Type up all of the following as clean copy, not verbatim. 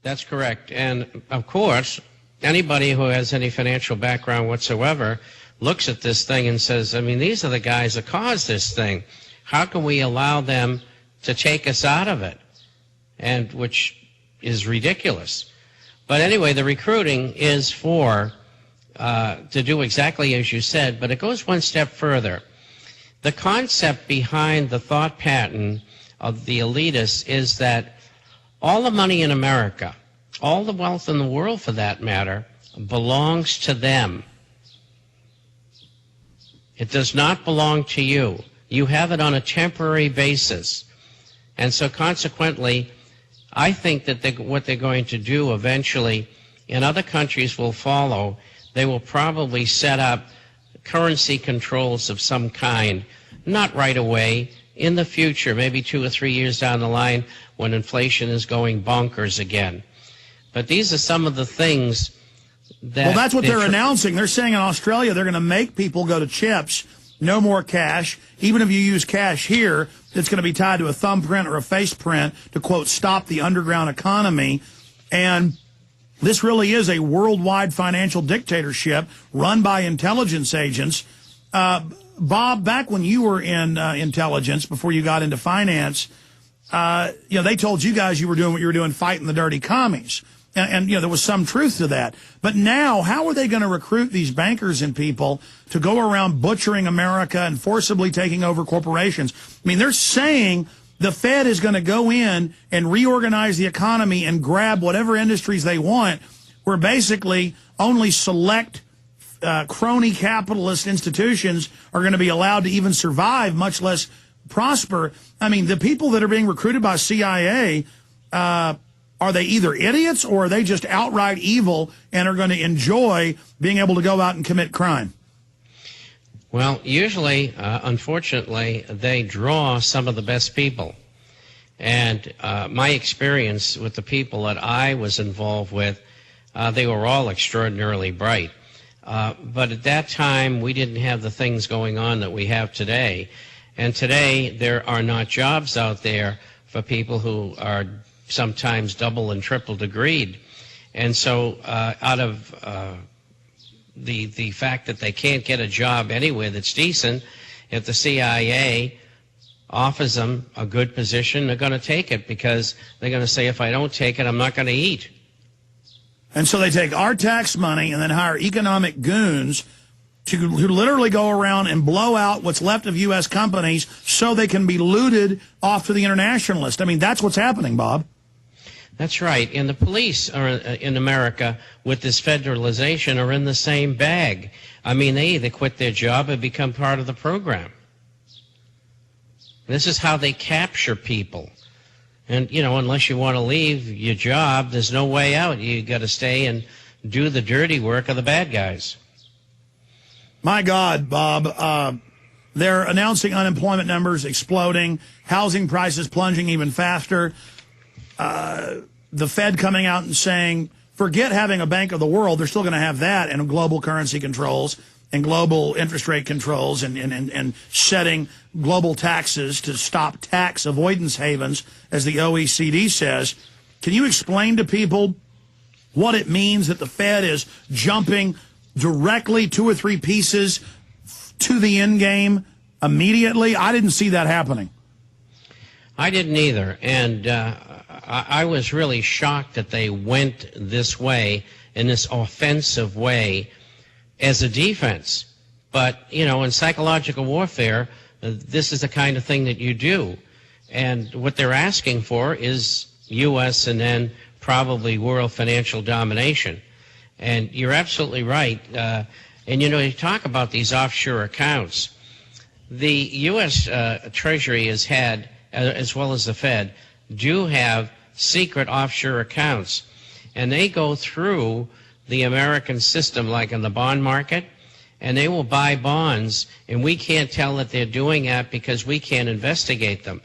That's correct. And, of course, anybody who has any financial background whatsoever looks at this thing and says, I mean, these are the guys that caused this thing. How can we allow them to take us out of it? And which is ridiculous. But anyway, the recruiting is for to do exactly as you said, but it goes one step further. The concept behind the thought pattern of the elitists is that all the money in America, all the wealth in the world for that matter, belongs to them. It does not belong to you. You have it on a temporary basis. And so consequently, I think that what they're going to do eventually, and other countries will follow, they will probably set up currency controls of some kind, not right away, in the future, maybe 2 or 3 years down the line when inflation is going bonkers again. But these are some of the things that... Well, that's what they're announcing. They're saying in Australia they're going to make people go to chips, no more cash. Even if you use cash here, it's going to be tied to a thumbprint or a face print to, quote, stop the underground economy. And this really is a worldwide financial dictatorship run by intelligence agents. Bob, back when you were in intelligence, before you got into finance, they told you guys you were doing what you were doing, fighting the dirty commies. And there was some truth to that. But now, how are they going to recruit these bankers and people to go around butchering America and forcibly taking over corporations? I mean, they're saying the Fed is going to go in and reorganize the economy and grab whatever industries they want, where basically only select crony capitalist institutions are going to be allowed to even survive, much less prosper. I mean, the people that are being recruited by CIA, are they either idiots or are they just outright evil and are going to enjoy being able to go out and commit crime? Well, usually, unfortunately, they draw some of the best people. And my experience with the people that I was involved with, they were all extraordinarily bright. But at that time, we didn't have the things going on that we have today. And today, there are not jobs out there for people who are sometimes double and triple degreed. And so out of the fact that they can't get a job anywhere that's decent, if the CIA offers them a good position, they're going to take it because they're going to say, if I don't take it, I'm not going to eat. And so they take our tax money and then hire economic goons who literally go around and blow out what's left of U.S. companies so they can be looted off to the internationalist. I mean, that's what's happening, Bob. That's right. And the police are in America with this federalization are in the same bag. I mean, they either quit their job or become part of the program. This is how they capture people. And, unless you want to leave your job, there's no way out. You got to stay and do the dirty work of the bad guys. My God, Bob, they're announcing unemployment numbers exploding, housing prices plunging even faster. The Fed coming out and saying, forget having a Bank of the World, they're still going to have that, and global currency controls and global interest rate controls and setting global taxes to stop tax avoidance havens, as the OECD says. Can you explain to people what it means that the Fed is jumping directly 2 or 3 pieces to the end game immediately? I didn't see that happening. I didn't either, and I was really shocked that they went this way, in this offensive way, as a defense. But, in psychological warfare, this is the kind of thing that you do. And what they're asking for is U.S. and then probably world financial domination. And you're absolutely right. And, you talk about these offshore accounts. The U.S. Treasury has had, as well as the Fed, do have secret offshore accounts. And they go through the American system, like in the bond market, and they will buy bonds, and we can't tell that they're doing that because we can't investigate them.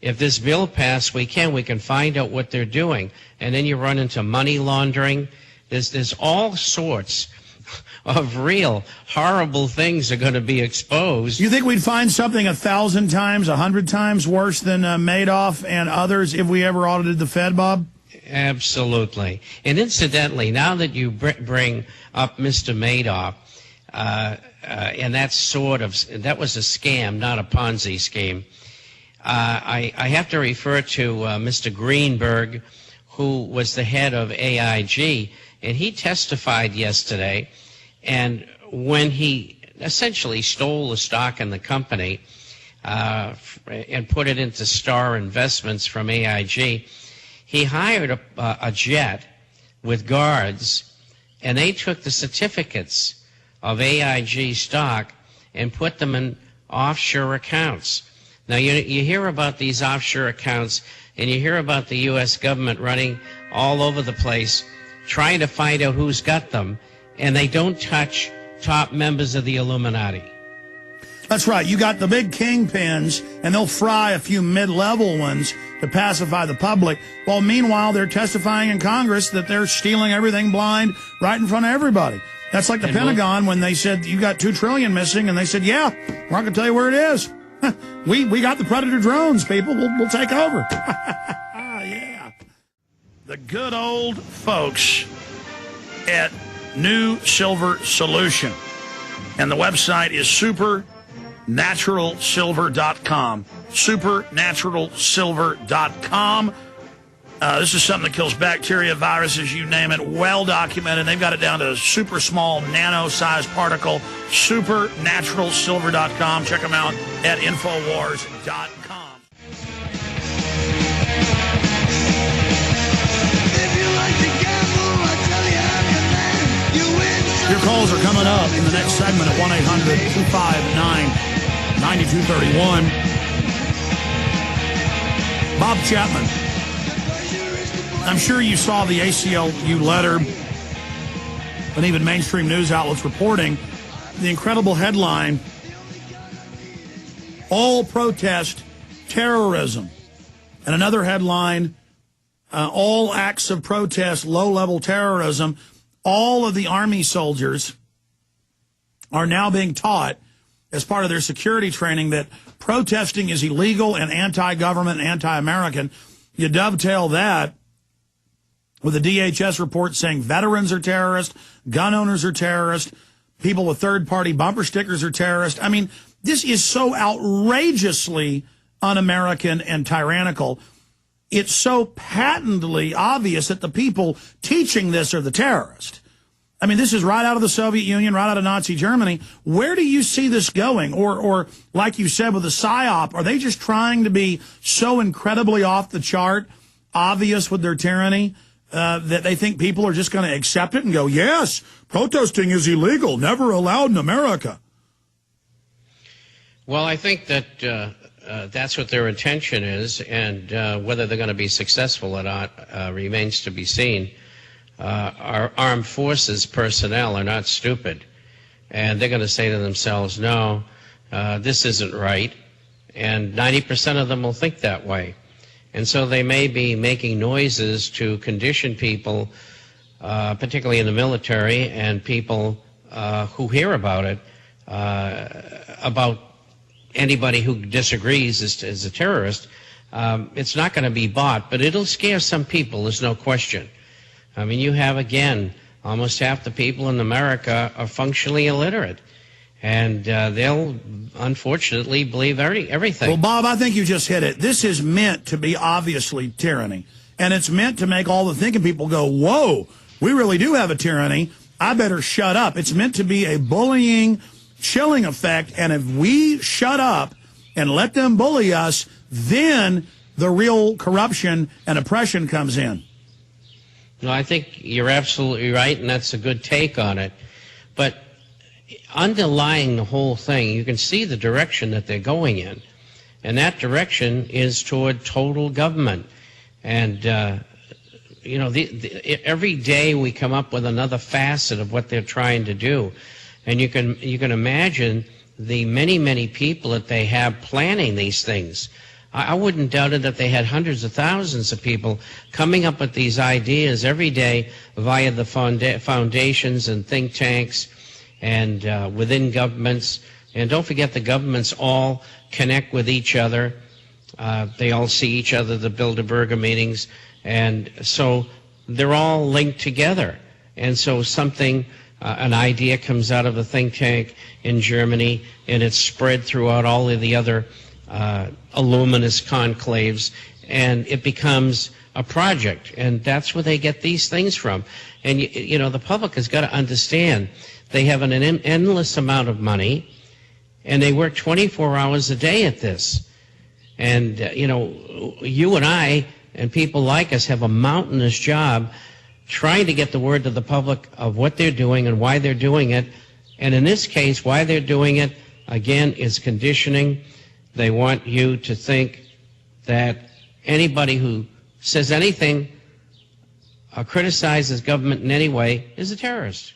If this bill passed, we can find out what they're doing. And then you run into money laundering. There's all sorts of real horrible things are going to be exposed. You think we'd find something 1,000 times, 100 times worse than Madoff and others if we ever audited the Fed, Bob? Absolutely. And incidentally, now that you bring up Mr. Madoff, and that was a scam, not a Ponzi scheme, I have to refer to Mr. Greenberg, who was the head of AIG, and he testified yesterday, and when he essentially stole the stock in the company and put it into Star Investments from AIG, he hired a jet with guards, and they took the certificates of AIG stock and put them in offshore accounts. Now, you hear about these offshore accounts, and you hear about the U.S. government running all over the place trying to find out who's got them, and they don't touch top members of the Illuminati. That's right. You got the big kingpins, and they'll fry a few mid-level ones to pacify the public, while meanwhile they're testifying in Congress that they're stealing everything blind right in front of everybody. That's like the Pentagon when they said, you got $2 trillion missing, and they said, yeah, we're not going to tell you where it is. We got the Predator drones, people. We'll take over. Yeah. The good old folks at New Silver Solution. And the website is supernaturalsilver.com. Supernaturalsilver.com. This is something that kills bacteria, viruses, you name it, well documented. They've got it down to a super small nano-sized particle. Supernaturalsilver.com. Check them out at Infowars.com. Your calls are coming up in the next segment at 1-800-259-9231. Bob Chapman. I'm sure you saw the ACLU letter and even mainstream news outlets reporting the incredible headline, all protest terrorism. And another headline, all acts of protest, low-level terrorism. All of the Army soldiers are now being taught as part of their security training that protesting is illegal and anti-government and anti-American. You dovetail that with a DHS report saying veterans are terrorists, gun owners are terrorists, people with third-party bumper stickers are terrorists. I mean, this is so outrageously un-American and tyrannical. It's so patently obvious that the people teaching this are the terrorists. I mean, this is right out of the Soviet Union, right out of Nazi Germany. Where do you see this going? Or like you said with the PSYOP, are they just trying to be so incredibly off the chart, obvious with their tyranny, that they think people are just going to accept it and go, yes, protesting is illegal, never allowed in America? Well, I think that that's what their intention is, and whether they're going to be successful or not remains to be seen. Our armed forces personnel are not stupid, and they're going to say to themselves, no, this isn't right, and 90% of them will think that way. And so they may be making noises to condition people, particularly in the military, and people who hear about it, about anybody who disagrees is a terrorist. It's not going to be bought, but it'll scare some people, there's no question. I mean, you have, again, almost half the people in America are functionally illiterate. And they'll, unfortunately, believe everything. Well, Bob, I think you just hit it. This is meant to be obviously tyranny. And it's meant to make all the thinking people go, whoa, we really do have a tyranny. I better shut up. It's meant to be a bullying, chilling effect. And if we shut up and let them bully us, then the real corruption and oppression comes in. No, I think you're absolutely right, and that's a good take on it. But underlying the whole thing, you can see the direction that they're going in. And that direction is toward total government. And, you know, every day we come up with another facet of what they're trying to do. And you can imagine the many, many people that they have planning these things. I wouldn't doubt it that they had hundreds of thousands of people coming up with these ideas every day via the foundations and think tanks and within governments. And don't forget, the governments all connect with each other. They all see each other, the Bilderberger meetings. And so they're all linked together. And so something, an idea comes out of a think tank in Germany, and it's spread throughout all of the other illuminous conclaves, and it becomes a project. And that's where they get these things from. And, you know, the public has got to understand they have an endless amount of money, and they work 24 hours a day at this. And, you know, you and I and people like us have a mountainous job trying to get the word to the public of what they're doing and why they're doing it. And in this case, why they're doing it, again, is conditioning. They want you to think that anybody who says anything or criticizes government in any way is a terrorist.